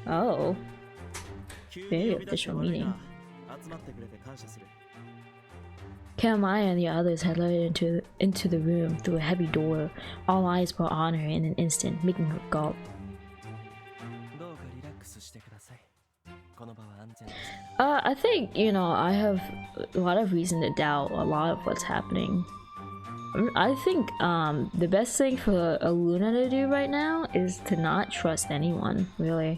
Oh. Very official meeting. Karamaya and the others had led into the room through a heavy door. All eyes were on her in an instant, making her gulp. I think, you know, I have a lot of reason to doubt a lot of what's happening. I think the best thing for a Luna to do right now is to not trust anyone, really.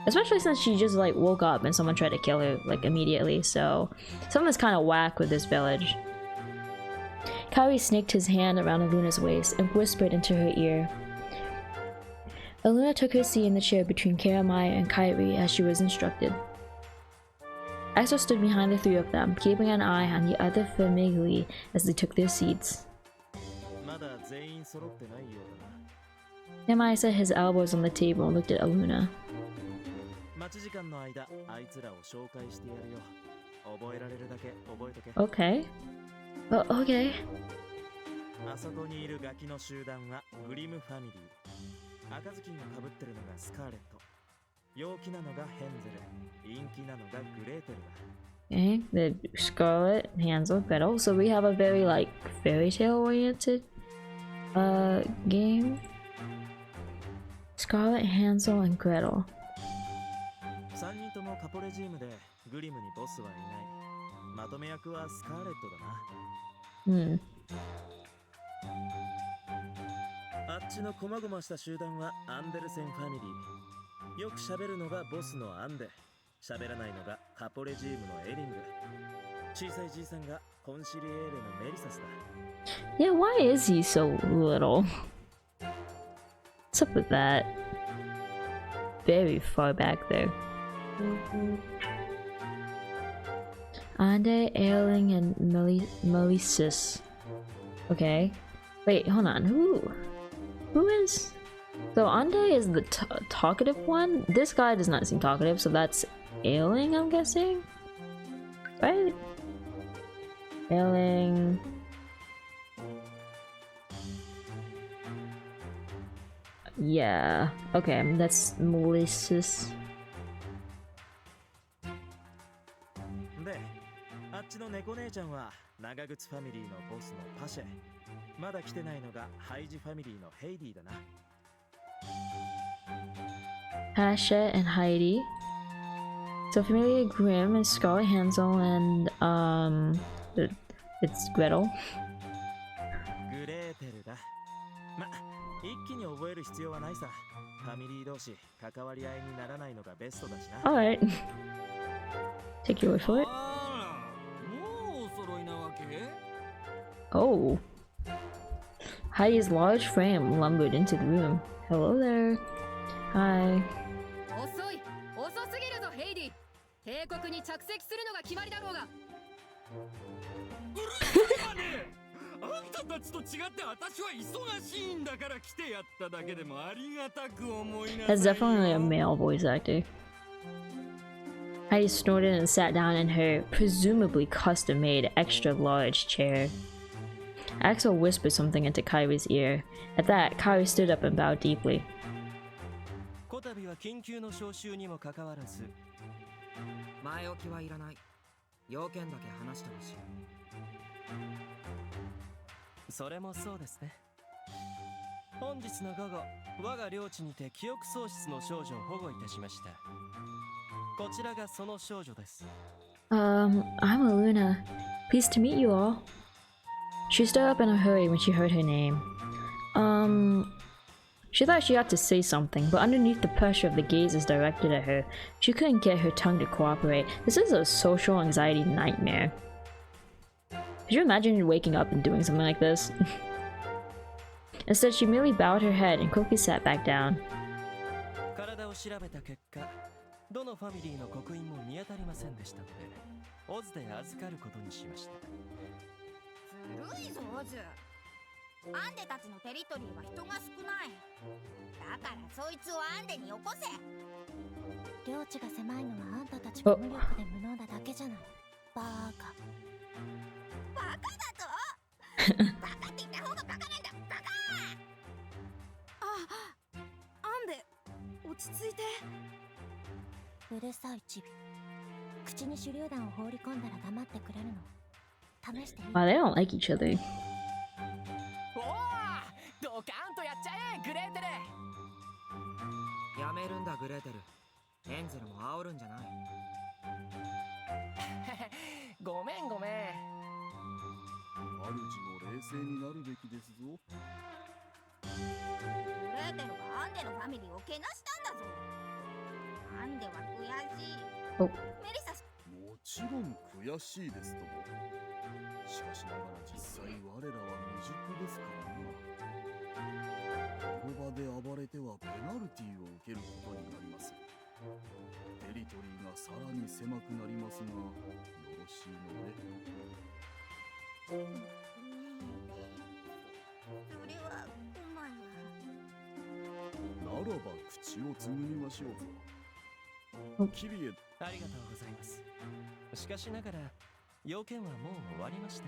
Especially since she just like woke up and someone tried to kill her like immediately, so something's kind of whack with this village. Kairi snaked his hand around Aluna's waist and whispered into her ear. Aluna took her seat in the chair between Karamaya and Kairi as she was instructed. Axel stood behind the three of them, keeping an eye on the other famigli as they took their seats. Karamaya set his elbows on the table and looked at Aluna. Okay. Oh, okay. Okay, the Scarlet, Hansel, Gretel. So we have a very like fairy tale oriented game. Scarlet, Hansel, and Gretel. Hmm. あっちのこまごました集団はアンデルセンファミリー。よく喋るのがボスのアンデ、喋らないのがカポレジームのエリング。小さいじいさんがコンシリエーレのメリサスだ。Yeah, why is he so little? What's up with that? Very far back there. Ande, Ailing, and Melissus. Okay. Wait, hold on. Who is? So Ande is the talkative one? This guy does not seem talkative, so that's Ailing, I'm guessing? Right? Ailing... Yeah. Okay, that's Melissus. で、あっちの猫姉ちゃんは長靴ファミリーのボスのパシェ。まだ来てないのがハイジファミリーのヘイディだな。Pasha and Heidi. So Familia Grimm and Scarlet Hansel and it's Gretel. グレーテルだ。ま、一気に覚える必要はないさ。ファミリー同士関わり合いにならないのがベストだしな。Alright. Take your word for it. Oh. Heidi's large frame lumbered into the room. Hello there. Hi. That's definitely a male voice actor. Heidi snorted and sat down in her presumably custom-made extra-large chair. Axel whispered something into Kairi's ear. At that, Kairi stood up and bowed deeply. I'm Aluna. Pleased to meet you all. She stood up in a hurry when she heard her name. She thought she ought to say something, but underneath the pressure of the gazes directed at her, she couldn't get her tongue to cooperate. This is a social anxiety nightmare. Could you imagine waking up and doing something like this? Instead, she merely bowed her head and quickly sat back down. うるさいチビ。口に手榴弾を放り込んだら黙ってくれるの。試してみ Wow, they don't like each other. おお、ドカンとやっちゃえグレーテル。やめるんだグレーテル。ヘンゼルも煽るんじゃない。ごめんごめん。主も冷静になるべきですぞ。グレーテルがアンデのファミリーをけなしたんだぞ。アンデは悔しい。おメリサ、もちろん悔しいですとも。しかしながら実際我らは未熟ですからな。この場で暴れてはペナルティーを受けることになります。テリトリーがさらに狭くなりますが、よろしいので。それはお前は。ならば口をつぐみましょうぞ。キリエ、ありがとうございます。しかしながら要件はもう終わりました。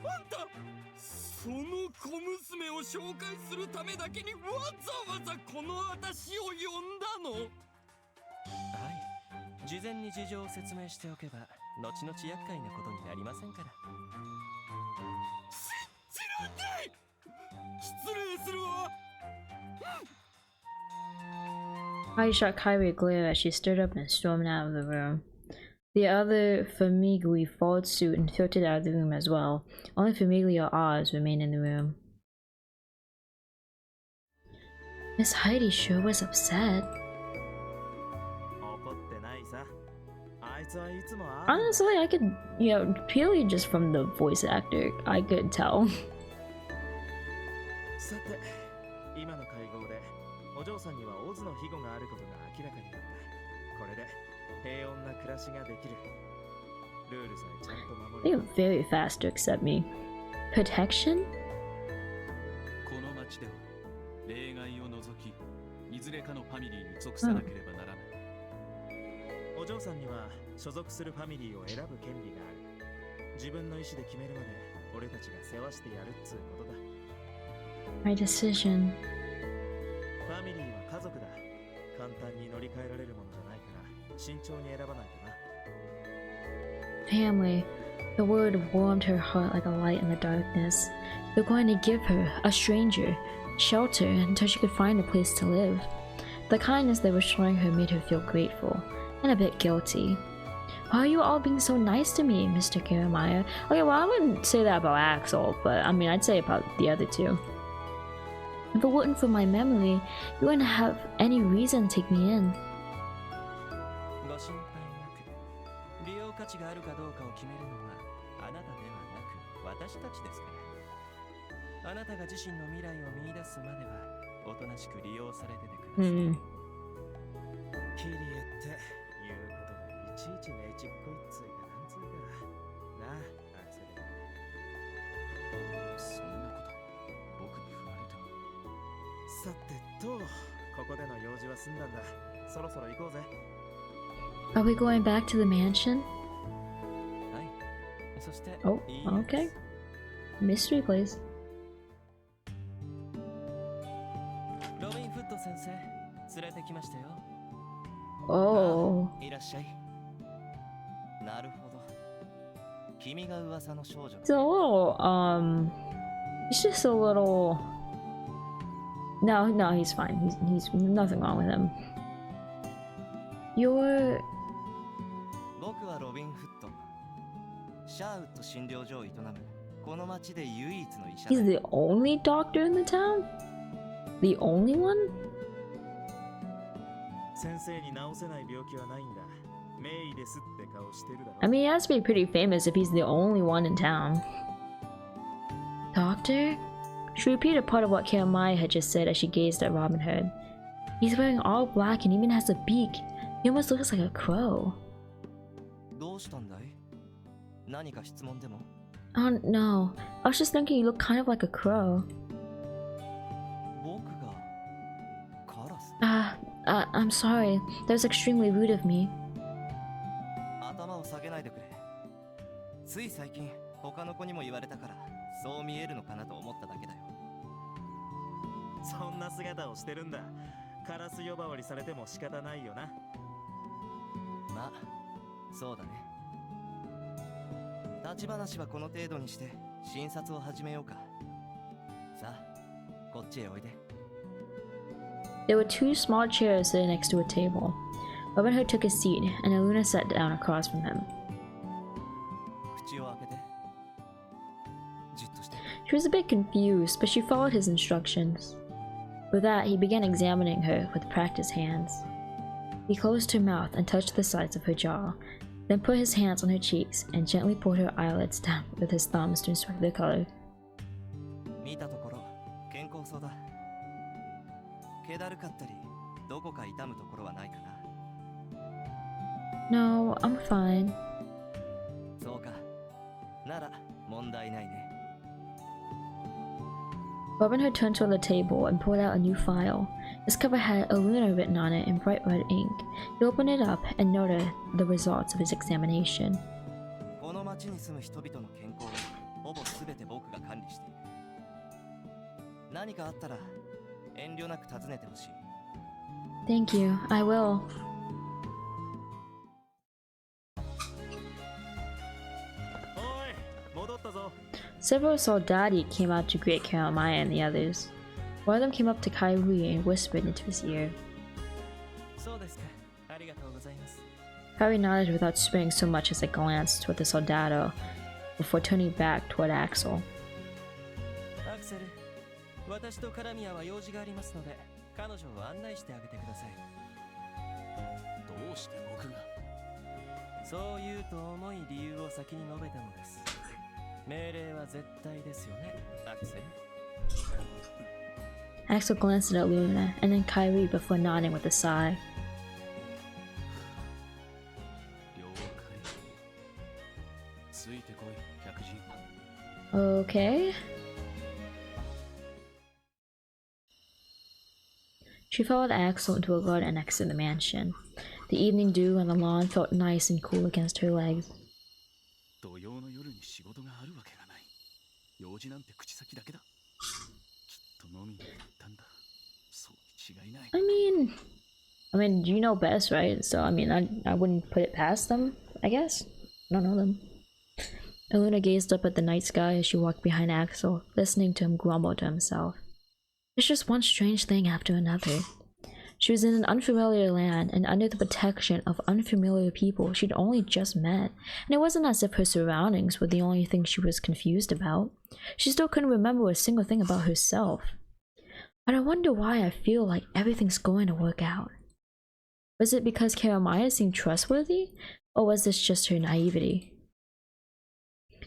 あんた、その小娘を紹介するためだけにわざわざこの私を呼んだの？はい、事前に事情を説明しておけば後々厄介なことになりませんから。知らない。失礼するわ。I shot Kyrie a glare as she stood up and stormed out of the room. The other Famigli followed suit and filtered out of the room as well. Only Familia Oz remained in the room. Miss Heidi sure was upset. 怒ってないさ。あいつはいつもHonestly, I could, purely just from the voice actor, I could tell. さて、今の会合でお嬢さんにはオズの庇護があることが明らかになった。これで平穏な暮らしができる。ルールさえちゃんと守 They れ were very fast to accept me. Protection? この町では例外を除き、いずれかのファミリーに属さなければならない。お嬢さんには所属するファミリーを選ぶ権利がある。自分の意思で決めるまで俺たちが世話してやるっつうことだ。My decision. ファミリーは家族だ。簡単に乗り換えられるものじゃないから慎重に選ばないとな。Family. The word warmed her heart like a light in the darkness. They're going to give her, a stranger, shelter until she could find a place to live. The kindness they were showing her made her feel grateful and a bit guilty. Why are you all being so nice to me, Mr. Jeremiah? Okay, well, I wouldn't say that about Axel, but I mean, I'd say about the other two. If it wasn't for my memory, you wouldn't have any reason to take me in. ご心配なく、利用価値があるかどうかを決めるのはあなたではなく私たちですから。あなたが自身の未来を見出すまではおとなしく利用されててください。キリエって言うことがいちいちねちっこいっつうかなんつうかなあ、アクセル。そんなこと僕に振られても。さてと、ここでの用事は済んだんだ。そろそろ行こうぜ。Are we going back to the mansion? はい。そして、 Oh, いいやつ okay. Mystery place. ロビン・フット先生、連れてきましたよ。Oh. いらっしゃい。なるほど。君が噂の少女。 It's a little, it's just a little... No, he's fine. He's nothing wrong with him. You're... 僕はロビン・フット。シャーウッド診療所を営むこの町で唯一の医者だ。 He's the only doctor in the town? The only one? 先生に治せない病気はないんだ。名医ですって顔してるだろ。 I mean, he has to be pretty famous if he's the only one in town. Doctor? She repeated part of what Jeremiah had just said as she gazed at Robin Hood. He's wearing all black and even has a beak. He almost looks like a crow. どうしたんだい？何か質問でも？ Oh no, I was just thinking you look kind of like a crow. 僕がカラス？ I'm sorry. That was extremely rude of me. 頭を下げないでくれ。つい最近他の子にも言われたからそう見えるのかなと思っただけだよ。そんな姿をしてるんだ。カラス呼ばわりされても仕方ないよな。まあそうだね。立ち話はこの程度にして診察を始めようか。さあこっちへおいで。 There were two small chairs sitting next to a table. Robin Hood took a seat, and Aluna sat down across from him. 口を開けて。じっとして。 She was a bit confused, but she followed his instructions. With that, he began examining her with practiced hands. He closed her mouth and touched the sides of her jaw, then put his hands on her cheeks and gently pulled her eyelids down with his thumbs to inspect their color. 見たところ健康そうだ。気だるかったりどこか痛むところはないかな。 No, I'm fine. そうか。なら問題ないね。 Robin Hood turned toward the table and pulled out a new file. His cover had Aluna written on it in bright red ink. He opened it up and noted the results of his examination. この町に住む人々の健康をほぼ全て僕が管理している。何かあったら遠慮なく尋ねてほしい。 Thank you, I will. Several soldati came out to greet Karamaya and the others. One of them came up to Kairi and whispered into his ear. そうですか。ありがとうございます。 Kairi nodded without sparing so much as a glance toward the soldato before turning back toward Axel. アクセル、私とカラミアは用事がありますので、彼女を案内してあげてください。どうして僕が。そう言うと重い理由を先に述べたのです。命令は絶対ですよね、アクセル。 Axel glanced at Luna and then Kairi before nodding with a sigh. 了解。ついてこい、客人。 Okay. She followed Axel into a garden next to the mansion. The evening dew on the lawn felt nice and cool against her legs. 土曜の夜に仕事があるわけがない。用事なんて口先だけだ。きっと飲みに行ったんだ。そうに違いない。I mean, you know best, right? So, I wouldn't put it past them, I guess. I don't know them. Aluna gazed up at the night sky as she walked behind Axel, listening to him grumble to himself. It's just one strange thing after another. She was in an unfamiliar land and under the protection of unfamiliar people she'd only just met, and it wasn't as if her surroundings were the only thing she was confused about. She still couldn't remember a single thing about herself. But I wonder why I feel like everything's going to work out. Was it because Karamaya seemed trustworthy, or was this just her naivety?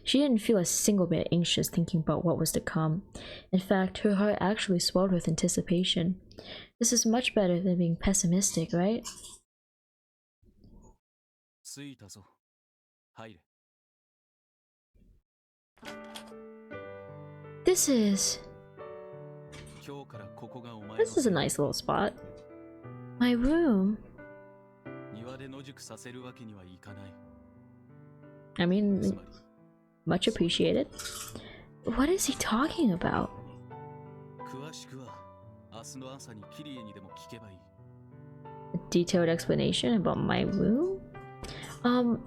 She didn't feel a single bit anxious thinking about what was to come. In fact, her heart actually swelled with anticipation. This is much better than being pessimistic, right? 着いたぞ。入れ。This is... 今日からここがお前の This is a nice little spot. My room. 庭で野宿させるわけにはいかない。 I mean, つまり much appreciated. What is he talking about? 詳しくは明日の朝にキリエにでも聞けばいい。 A detailed explanation about my room?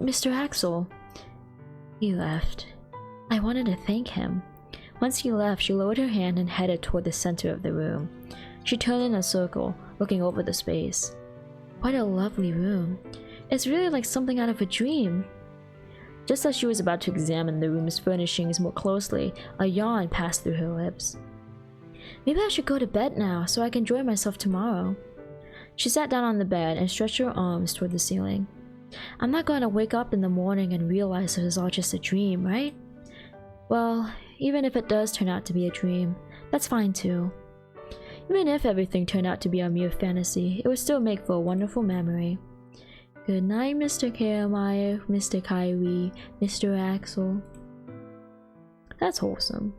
Mr. Axel. He left. I wanted to thank him. Once he left, she lowered her hand and headed toward the center of the room. She turned in a circle, looking over the space. What a lovely room. It's really like something out of a dream. Just as she was about to examine the room's furnishings more closely, a yawn passed through her lips. Maybe I should go to bed now so I can enjoy myself tomorrow. She sat down on the bed and stretched her arms toward the ceiling. I'm not going to wake up in the morning and realize it was all just a dream, right? Well, even if it does turn out to be a dream, that's fine too. Even if everything turned out to be a mere fantasy, it would still make for a wonderful memory. Good night, Mr. Karamaya, Mr. Kairi, Mr. Axel. That's wholesome.